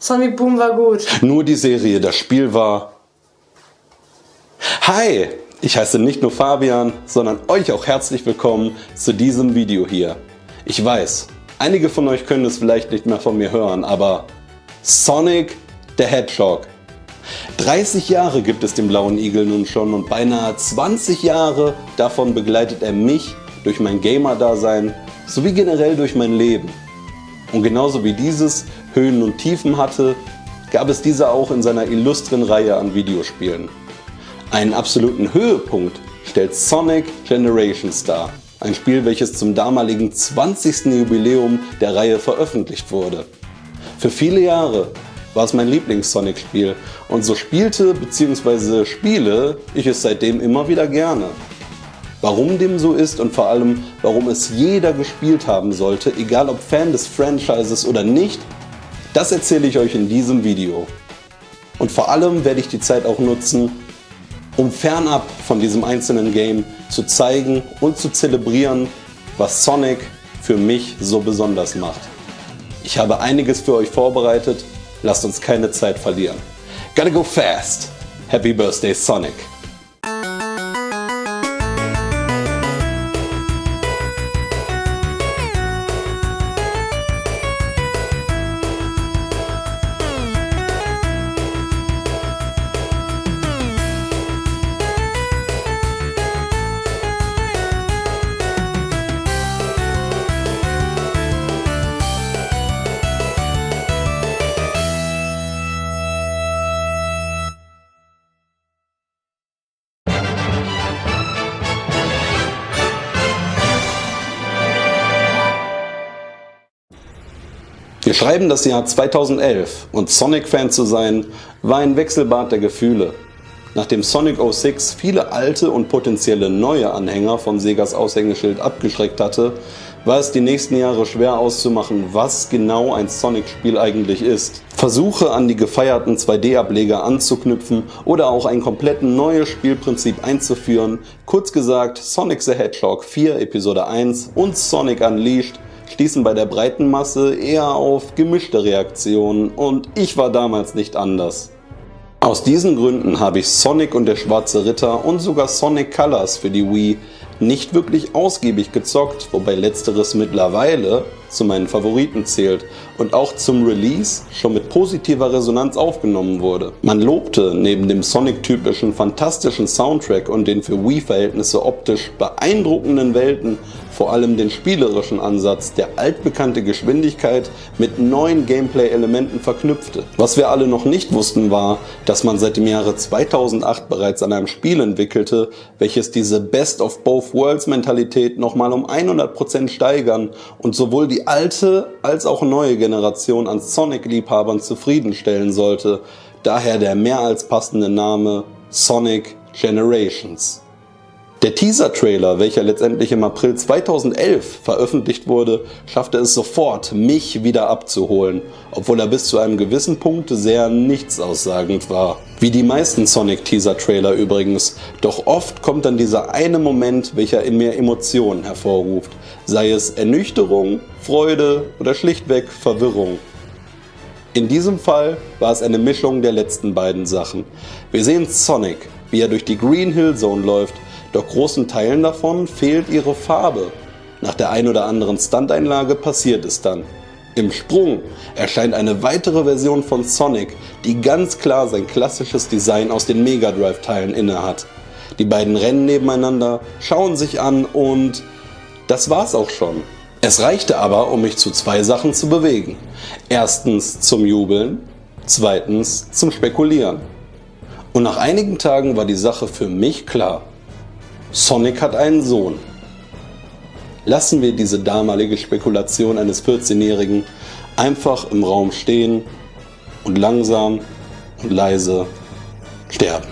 Sonic Boom war gut. Nur die Serie, das Spiel war... Hi, ich heiße nicht nur Fabian, sondern euch auch herzlich willkommen zu diesem Video hier. Ich weiß, einige von euch können es vielleicht nicht mehr von mir hören, aber Sonic the Hedgehog. 30 Jahre gibt es den blauen Igel nun schon und beinahe 20 Jahre davon begleitet er mich durch mein Gamer-Dasein sowie generell durch mein Leben. Und genauso wie dieses Höhen und Tiefen hatte, gab es diese auch in seiner illustren Reihe an Videospielen. Einen absoluten Höhepunkt stellt Sonic Generations dar, ein Spiel, welches zum damaligen 20. Jubiläum der Reihe veröffentlicht wurde. Für viele Jahre war es mein Lieblings-Sonic-Spiel und so spielte bzw. spiele ich es seitdem immer wieder gerne. Warum dem so ist und vor allem, warum es jeder gespielt haben sollte, egal ob Fan des Franchises oder nicht, das erzähle ich euch in diesem Video. Und vor allem werde ich die Zeit auch nutzen, um fernab von diesem einzelnen Game zu zeigen und zu zelebrieren, was Sonic für mich so besonders macht. Ich habe einiges für euch vorbereitet, lasst uns keine Zeit verlieren. Gotta go fast! Happy Birthday Sonic! Wir schreiben das Jahr 2011 und Sonic-Fan zu sein war ein Wechselbad der Gefühle. Nachdem Sonic 06 viele alte und potenzielle neue Anhänger von Segas Aushängeschild abgeschreckt hatte, war es die nächsten Jahre schwer auszumachen, was genau ein Sonic-Spiel eigentlich ist. Versuche an die gefeierten 2D-Ableger anzuknüpfen oder auch ein komplett neues Spielprinzip einzuführen, kurz gesagt Sonic the Hedgehog 4 Episode 1 und Sonic Unleashed stießen bei der breiten Masse eher auf gemischte Reaktionen und ich war damals nicht anders. Aus diesen Gründen habe ich Sonic und der Schwarze Ritter und sogar Sonic Colors für die Wii nicht wirklich ausgiebig gezockt, wobei letzteres mittlerweile zu meinen Favoriten zählt und auch zum Release schon mit positiver Resonanz aufgenommen wurde. Man lobte neben dem Sonic-typischen fantastischen Soundtrack und den für Wii-Verhältnisse optisch beeindruckenden Welten vor allem den spielerischen Ansatz, der altbekannte Geschwindigkeit mit neuen Gameplay-Elementen verknüpfte. Was wir alle noch nicht wussten war, dass man seit dem Jahre 2008 bereits an einem Spiel entwickelte, welches diese Best of Both Worlds Mentalität nochmal um 100% steigern und sowohl die alte als auch neue Generation an Sonic-Liebhabern zufriedenstellen sollte. Daher der mehr als passende Name Sonic Generations. Der Teaser-Trailer, welcher letztendlich im April 2011 veröffentlicht wurde, schaffte es sofort, mich wieder abzuholen, obwohl er bis zu einem gewissen Punkt sehr nichtsaussagend war. Wie die meisten Sonic-Teaser-Trailer übrigens, doch oft kommt dann dieser eine Moment, welcher in mir Emotionen hervorruft, sei es Ernüchterung, Freude oder schlichtweg Verwirrung. In diesem Fall war es eine Mischung der letzten beiden Sachen. Wir sehen Sonic, wie er durch die Green Hill Zone läuft, doch großen Teilen davon fehlt ihre Farbe. Nach der ein oder anderen Stunteinlage passiert es dann. Im Sprung erscheint eine weitere Version von Sonic, die ganz klar sein klassisches Design aus den Mega Drive Teilen innehat. Die beiden rennen nebeneinander, schauen sich an und das war's auch schon. Es reichte aber, um mich zu zwei Sachen zu bewegen. Erstens zum Jubeln, zweitens zum Spekulieren. Und nach einigen Tagen war die Sache für mich klar. Sonic hat einen Sohn. Lassen wir diese damalige Spekulation eines 14-Jährigen einfach im Raum stehen und langsam und leise sterben.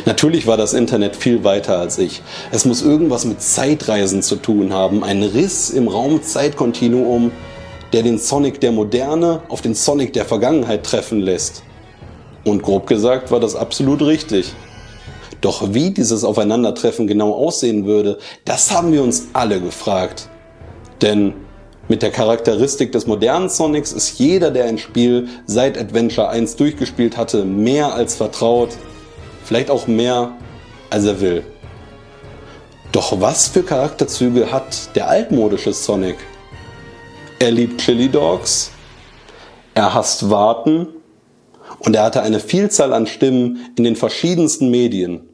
Natürlich war das Internet viel weiter als ich. Es muss irgendwas mit Zeitreisen zu tun haben, ein Riss im Raum-Zeit-Kontinuum, der den Sonic der Moderne auf den Sonic der Vergangenheit treffen lässt. Und grob gesagt war das absolut richtig. Doch wie dieses Aufeinandertreffen genau aussehen würde, das haben wir uns alle gefragt. Denn Mit der Charakteristik des modernen Sonics ist jeder, der ein Spiel seit Adventure 1 durchgespielt hatte, mehr als vertraut, vielleicht auch mehr, als er will. Doch was für Charakterzüge hat der altmodische Sonic? Er liebt Chili Dogs, er hasst Warten und er hatte eine Vielzahl an Stimmen in den verschiedensten Medien.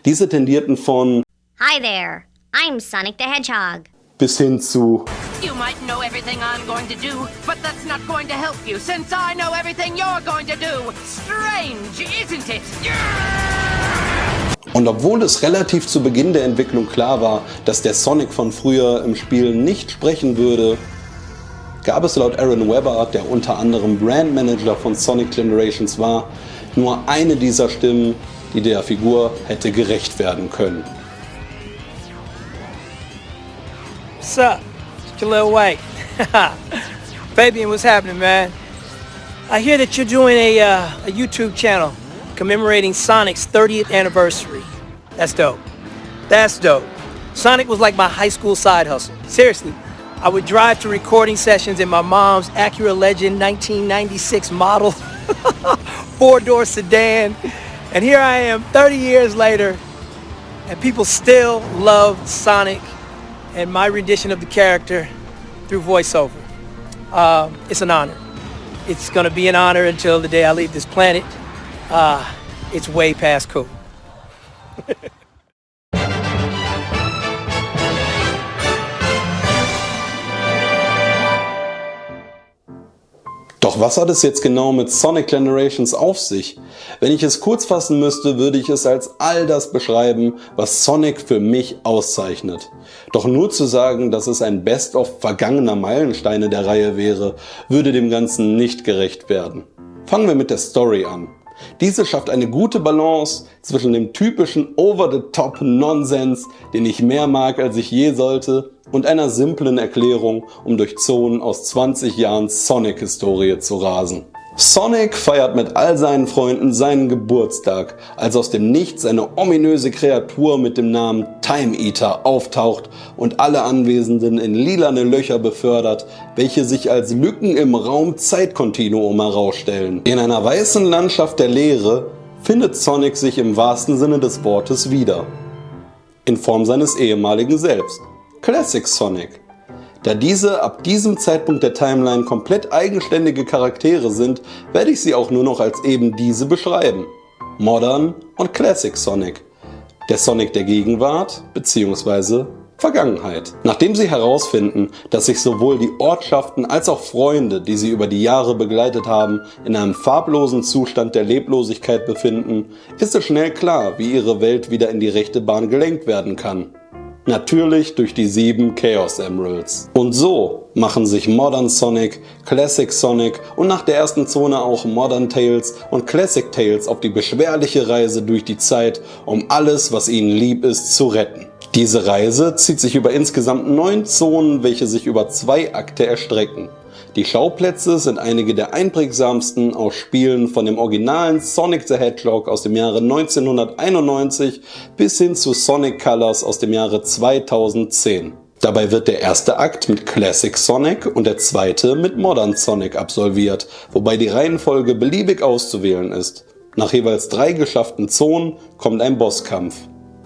Diese tendierten von Hi there, I'm Sonic the Hedgehog bis hin zu You might know everything I'm going to do, but that's not going to help you since I know everything you're going to do. Strange, isn't it? Und obwohl es relativ zu Beginn der Entwicklung klar war, dass der Sonic von früher im Spiel nicht sprechen würde, gab es laut Aaron Webber, der unter anderem Brandmanager von Sonic Generations war, nur eine dieser Stimmen, die der Figur hätte gerecht werden können. What's up? It's Jalil White. Fabian, what's happening, man? I hear that you're doing a YouTube channel commemorating Sonic's 30th anniversary. That's dope. That's dope. Sonic was like my high school side hustle. Seriously, I would drive to recording sessions in my mom's Acura Legend 1996 model 4-door sedan. And here I am 30 years later, and people still love Sonic and my rendition of the character through voiceover. It's an honor. It's gonna be an honor until the day I leave this planet. It's way past cool. Doch was hat es jetzt genau mit Sonic Generations auf sich? Wenn ich es kurz fassen müsste, würde ich es als all das beschreiben, was Sonic für mich auszeichnet. Doch nur zu sagen, dass es ein Best-of vergangener Meilensteine der Reihe wäre, würde dem Ganzen nicht gerecht werden. Fangen wir mit der Story an. Diese schafft eine gute Balance zwischen dem typischen Over-the-Top-Nonsens, den ich mehr mag als ich je sollte, und einer simplen Erklärung, um durch Zonen aus 20 Jahren Sonic-Historie zu rasen. Sonic feiert mit all seinen Freunden seinen Geburtstag, als aus dem Nichts eine ominöse Kreatur mit dem Namen Time Eater auftaucht und alle Anwesenden in lilane Löcher befördert, welche sich als Lücken im Raum-Zeitkontinuum herausstellen. In einer weißen Landschaft der Leere findet Sonic sich im wahrsten Sinne des Wortes wieder. In Form seines ehemaligen Selbst, Classic Sonic. Da diese ab diesem Zeitpunkt der Timeline komplett eigenständige Charaktere sind, werde ich sie auch nur noch als eben diese beschreiben. Modern und Classic Sonic. Der Sonic der Gegenwart bzw. Vergangenheit. Nachdem sie herausfinden, dass sich sowohl die Ortschaften als auch Freunde, die sie über die Jahre begleitet haben, in einem farblosen Zustand der Leblosigkeit befinden, ist es schnell klar, wie ihre Welt wieder in die rechte Bahn gelenkt werden kann. Natürlich durch die 7 Chaos Emeralds. Und so machen sich Modern Sonic, Classic Sonic und nach der ersten Zone auch Modern Tails und Classic Tails auf die beschwerliche Reise durch die Zeit, um alles, was ihnen lieb ist, zu retten. Diese Reise zieht sich über insgesamt 9 Zonen, welche sich über 2 Akte erstrecken. Die Schauplätze sind einige der einprägsamsten aus Spielen von dem originalen Sonic the Hedgehog aus dem Jahre 1991 bis hin zu Sonic Colors aus dem Jahre 2010. Dabei wird der erste Akt mit Classic Sonic und der zweite mit Modern Sonic absolviert, wobei die Reihenfolge beliebig auszuwählen ist. Nach jeweils 3 geschafften Zonen kommt ein Bosskampf.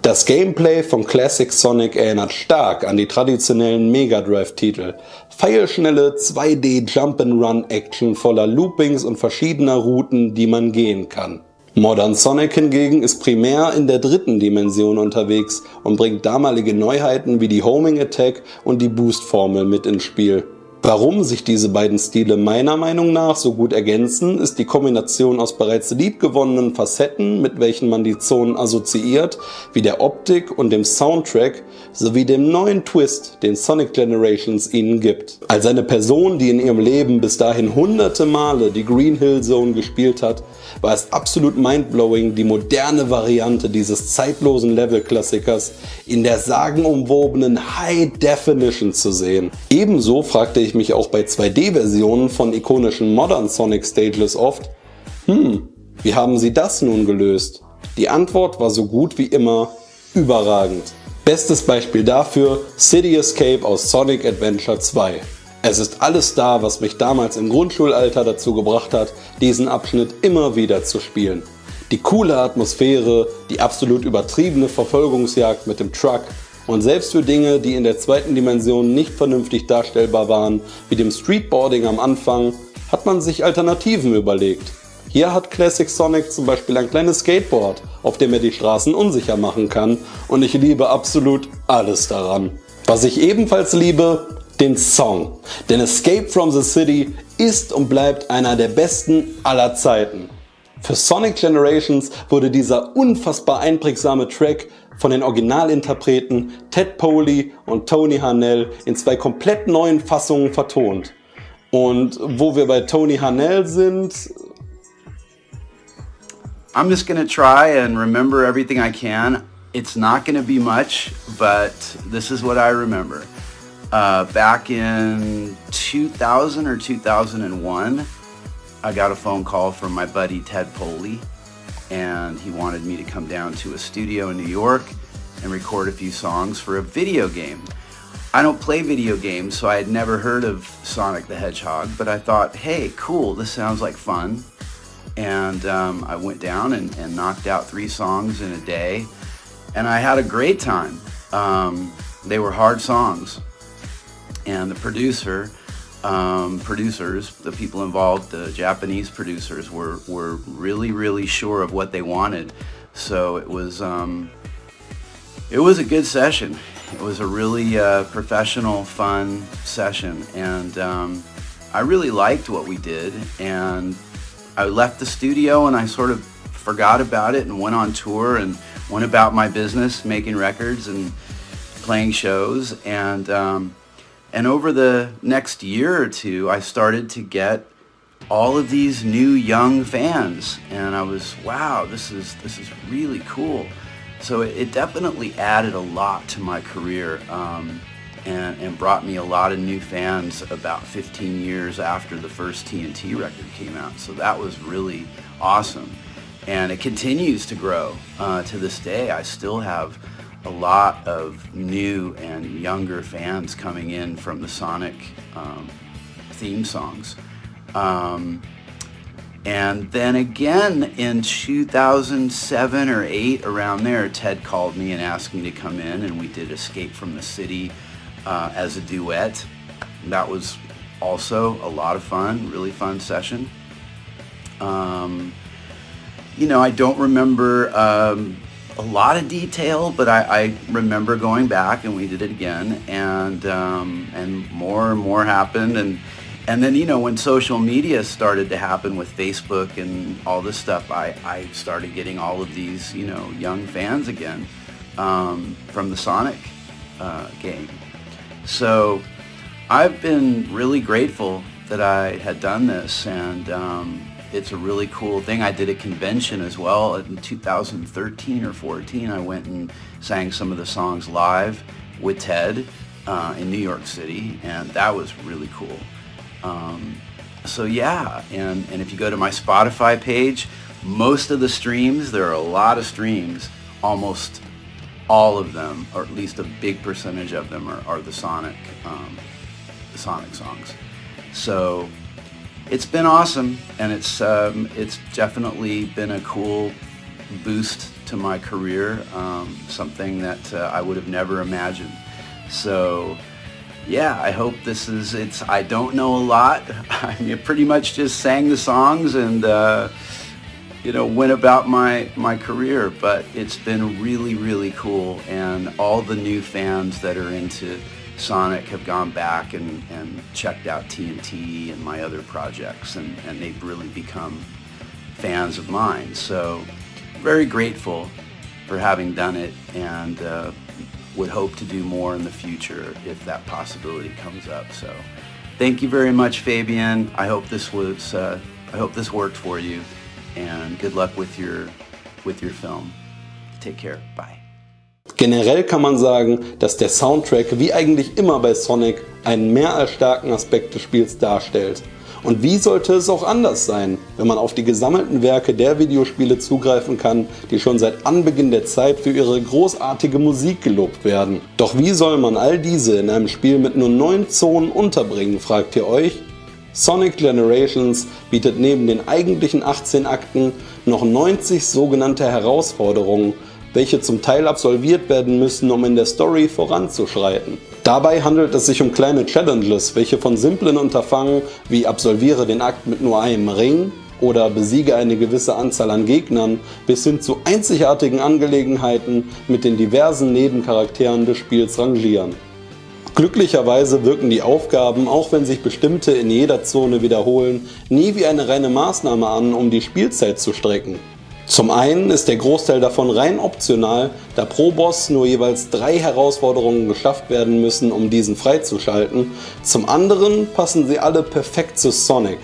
Das Gameplay von Classic Sonic erinnert stark an die traditionellen Mega Drive-Titel. Pfeilschnelle 2D Jump-and-Run-Action voller Loopings und verschiedener Routen, die man gehen kann. Modern Sonic hingegen ist primär in der 3. Dimension unterwegs und bringt damalige Neuheiten wie die Homing Attack und die Boost-Formel mit ins Spiel. Warum sich diese beiden Stile meiner Meinung nach so gut ergänzen, ist die Kombination aus bereits liebgewonnenen Facetten, mit welchen man die Zonen assoziiert, wie der Optik und dem Soundtrack, sowie dem neuen Twist, den Sonic Generations ihnen gibt. Als eine Person, die in ihrem Leben bis dahin hunderte Male die Green Hill Zone gespielt hat, war es absolut mindblowing, die moderne Variante dieses zeitlosen Level-Klassikers in der sagenumwobenen High Definition zu sehen. Ebenso fragte ich mich auch bei 2D-Versionen von ikonischen Modern Sonic Stages oft, wie haben sie das nun gelöst? Die Antwort war so gut wie immer überragend. Bestes Beispiel dafür City Escape aus Sonic Adventure 2. Es ist alles da, was mich damals im Grundschulalter dazu gebracht hat, diesen Abschnitt immer wieder zu spielen. Die coole Atmosphäre, die absolut übertriebene Verfolgungsjagd mit dem Truck und selbst für Dinge, die in der zweiten Dimension nicht vernünftig darstellbar waren, wie dem Streetboarding am Anfang, hat man sich Alternativen überlegt. Hier hat Classic Sonic zum Beispiel ein kleines Skateboard, auf dem er die Straßen unsicher machen kann, und ich liebe absolut alles daran. Was ich ebenfalls liebe, den Song. Denn Escape from the City ist und bleibt einer der besten aller Zeiten. Für Sonic Generations wurde dieser unfassbar einprägsame Track von den Originalinterpreten Ted Poley und Tony Harnell in 2 komplett neuen Fassungen vertont. Und wo wir bei Tony Harnell sind... I'm just gonna try and remember everything I can. It's not gonna be much, but this is what I remember. Back in 2000 or 2001, I got a phone call from my buddy Ted Poley, and he wanted me to come down to a studio in New York and record a few songs for a video game. I don't play video games, so I had never heard of Sonic the Hedgehog, but I thought, hey, cool, this sounds like fun. And I went down and knocked out 3 songs in a day, and I had a great time. They were hard songs, and the producers, the people involved, the Japanese producers, were really sure of what they wanted. So it was a good session. It was a really professional, fun session, and I really liked what we did. And I left the studio and I sort of forgot about it and went on tour and went about my business, making records and playing shows. And over the next year or two, I started to get all of these new young fans, and I was, wow, this is really cool. So it definitely added a lot to my career, and brought me a lot of new fans about 15 years after the first TNT record came out. So that was really awesome. And it continues to grow to this day. I still have a lot of new and younger fans coming in from the Sonic theme songs. And then again in 2007 or 8, around there, Ted called me and asked me to come in, and we did Escape from the City as a duet. That was also a lot of fun, really fun session. You know, I don't remember a lot of detail, but I remember going back and we did it again, and more and more happened, and then, you know, when social media started to happen with Facebook and all this stuff, I started getting all of these, you know, young fans again from the Sonic game. So I've been really grateful that I had done this, and it's a really cool thing. I did a convention as well in 2013 or 14. I went and sang some of the songs live with Ted in New York City, and that was really cool. So yeah, and if you go to my Spotify page, most of the streams, there are a lot of streams, almost all of them, or at least a big percentage of them, are the Sonic songs. So it's been awesome, and it's definitely been a cool boost to my career, something that I would have never imagined. So yeah, I hope I don't know a lot. I mean, I pretty much just sang the songs and you know, went about my career, but it's been really, really cool, and all the new fans that are into Sonic have gone back and checked out TNT and my other projects, and they've really become fans of mine. So very grateful for having done it, and would hope to do more in the future if that possibility comes up. So thank you very much, Fabian. I hope this worked for you, and good luck with your film. Take care. Bye. Generell kann man sagen, dass der Soundtrack wie eigentlich immer bei Sonic einen mehr als starken Aspekt des Spiels darstellt. Und wie sollte es auch anders sein, wenn man auf die gesammelten Werke der Videospiele zugreifen kann, die schon seit Anbeginn der Zeit für ihre großartige Musik gelobt werden? Doch wie soll man all diese in einem Spiel mit nur 9 Zonen unterbringen, fragt ihr euch? Sonic Generations bietet neben den eigentlichen 18 Akten noch 90 sogenannte Herausforderungen, welche zum Teil absolviert werden müssen, um in der Story voranzuschreiten. Dabei handelt es sich um kleine Challenges, welche von simplen Unterfangen wie absolviere den Akt mit nur einem Ring oder besiege eine gewisse Anzahl an Gegnern bis hin zu einzigartigen Angelegenheiten mit den diversen Nebencharakteren des Spiels rangieren. Glücklicherweise wirken die Aufgaben, auch wenn sich bestimmte in jeder Zone wiederholen, nie wie eine reine Maßnahme an, um die Spielzeit zu strecken. Zum einen ist der Großteil davon rein optional, da pro Boss nur jeweils 3 Herausforderungen geschafft werden müssen, um diesen freizuschalten. Zum anderen passen sie alle perfekt zu Sonic.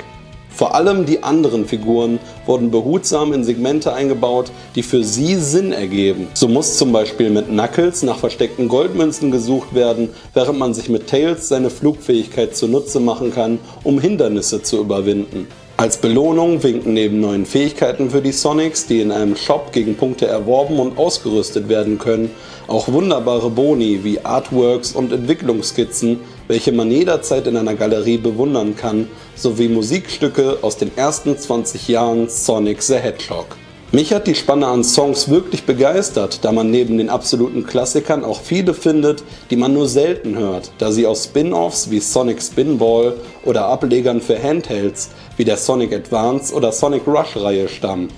Vor allem die anderen Figuren wurden behutsam in Segmente eingebaut, die für sie Sinn ergeben. So muss zum Beispiel mit Knuckles nach versteckten Goldmünzen gesucht werden, während man sich mit Tails seine Flugfähigkeit zunutze machen kann, um Hindernisse zu überwinden. Als Belohnung winken neben neuen Fähigkeiten für die Sonics, die in einem Shop gegen Punkte erworben und ausgerüstet werden können, auch wunderbare Boni wie Artworks und Entwicklungsskizzen, welche man jederzeit in einer Galerie bewundern kann, sowie Musikstücke aus den ersten 20 Jahren Sonic the Hedgehog. Mich hat die Spanne an Songs wirklich begeistert, da man neben den absoluten Klassikern auch viele findet, die man nur selten hört, da sie aus Spin-offs wie Sonic Spinball oder Ablegern für Handhelds wie der Sonic Advance oder Sonic Rush Reihe stammen.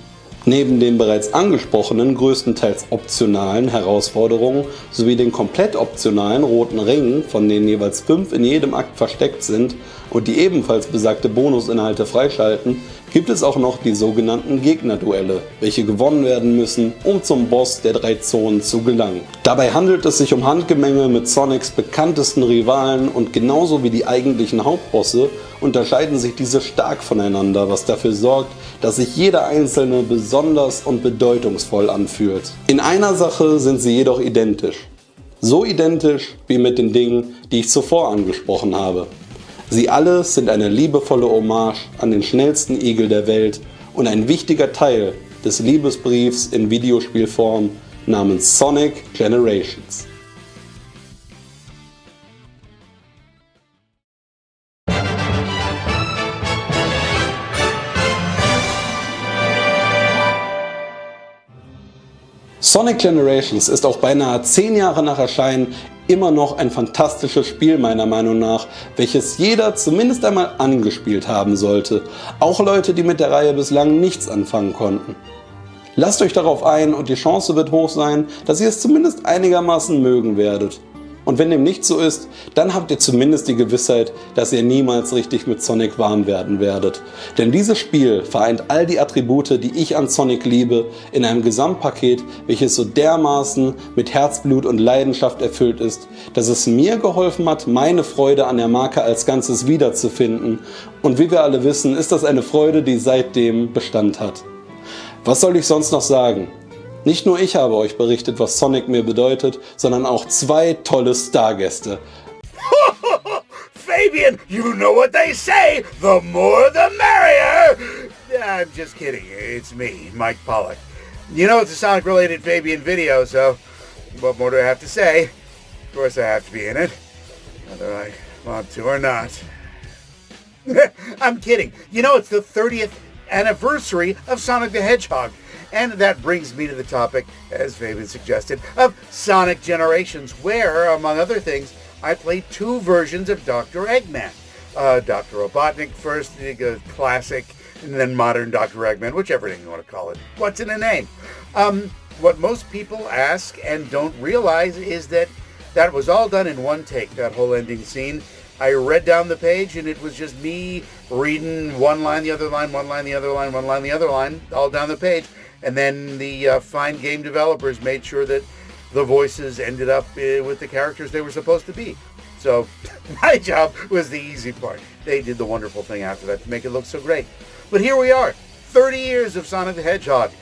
Neben den bereits angesprochenen, größtenteils optionalen Herausforderungen sowie den komplett optionalen roten Ringen, von denen jeweils 5 in jedem Akt versteckt sind und die ebenfalls besagte Bonusinhalte freischalten, gibt es auch noch die sogenannten Gegnerduelle, welche gewonnen werden müssen, um zum Boss der 3 Zonen zu gelangen. Dabei handelt es sich um Handgemenge mit Sonics bekanntesten Rivalen und genauso wie die eigentlichen Hauptbosse unterscheiden sich diese stark voneinander, was dafür sorgt, dass sich jeder einzelne besonders und bedeutungsvoll anfühlt. In einer Sache sind sie jedoch identisch. So identisch wie mit den Dingen, die ich zuvor angesprochen habe. Sie alle sind eine liebevolle Hommage an den schnellsten Igel der Welt und ein wichtiger Teil des Liebesbriefs in Videospielform namens Sonic Generations. Sonic Generations ist auch beinahe 10 Jahre nach Erscheinen immer noch ein fantastisches Spiel meiner Meinung nach, welches jeder zumindest einmal angespielt haben sollte, auch Leute, die mit der Reihe bislang nichts anfangen konnten. Lasst euch darauf ein und die Chance wird hoch sein, dass ihr es zumindest einigermaßen mögen werdet. Und wenn dem nicht so ist, dann habt ihr zumindest die Gewissheit, dass ihr niemals richtig mit Sonic warm werden werdet. Denn dieses Spiel vereint all die Attribute, die ich an Sonic liebe, in einem Gesamtpaket, welches so dermaßen mit Herzblut und Leidenschaft erfüllt ist, dass es mir geholfen hat, meine Freude an der Marke als Ganzes wiederzufinden. Und wie wir alle wissen, ist das eine Freude, die seitdem Bestand hat. Was soll ich sonst noch sagen? Nicht nur ich habe euch berichtet, was Sonic mir bedeutet, sondern auch 2 tolle Stargäste. Fabian, you know what they say, the more the merrier! I'm just kidding, it's me, Mike Pollock. You know it's a Sonic-related Fabian video, so what more do I have to say? Of course I have to be in it, whether I want to or not. I'm kidding. You know, it's the 30th anniversary of Sonic the Hedgehog. And that brings me to the topic, as Fabian suggested, of Sonic Generations, where, among other things, I played 2 versions of Dr. Eggman. Dr. Robotnik first, the classic, and then modern Dr. Eggman, whichever you want to call it. What's in a name? What most people ask and don't realize is that that was all done in one take, that whole ending scene. I read down the page and it was just me reading one line, the other line, one line, the other line, one line, the other line, all down the page. And then the fine game developers made sure that the voices ended up with the characters they were supposed to be. So my job was the easy part. They did the wonderful thing after that to make it look so great. But here we are, 30 years of Sonic the Hedgehog.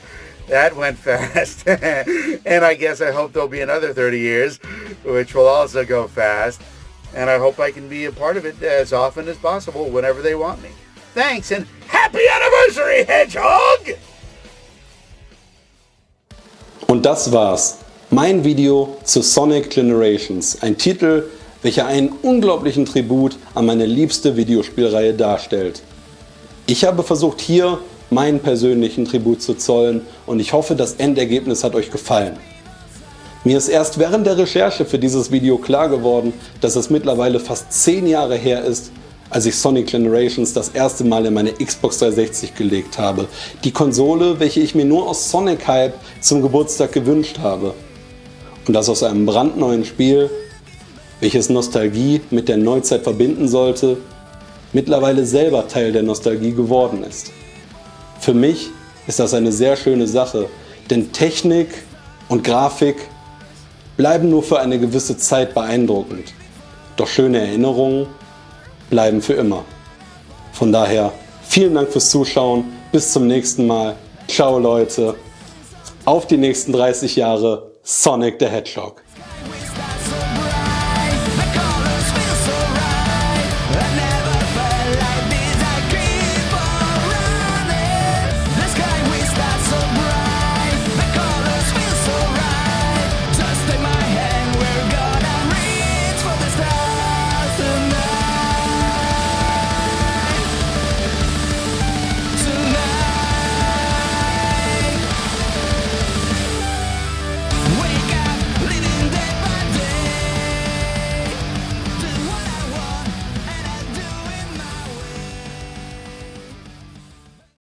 That went fast. And I guess I hope there'll be another 30 years, which will also go fast. And I hope I can be a part of it as often as possible whenever they want me. Thanks and happy anniversary, Hedgehog! Und das war's. Mein Video zu Sonic Generations. Ein Titel, welcher einen unglaublichen Tribut an meine liebste Videospielreihe darstellt. Ich habe versucht, hier meinen persönlichen Tribut zu zollen und ich hoffe, das Endergebnis hat euch gefallen. Mir ist erst während der Recherche für dieses Video klar geworden, dass es mittlerweile fast 10 Jahre her ist, als ich Sonic Generations das erste Mal in meine Xbox 360 gelegt habe. Die Konsole, welche ich mir nur aus Sonic Hype zum Geburtstag gewünscht habe. Und das aus einem brandneuen Spiel, welches Nostalgie mit der Neuzeit verbinden sollte, mittlerweile selber Teil der Nostalgie geworden ist. Für mich ist das eine sehr schöne Sache, denn Technik und Grafik bleiben nur für eine gewisse Zeit beeindruckend. Doch schöne Erinnerungen bleiben für immer. Von daher, vielen Dank fürs Zuschauen, bis zum nächsten Mal. Ciao Leute, auf die nächsten 30 Jahre Sonic the Hedgehog.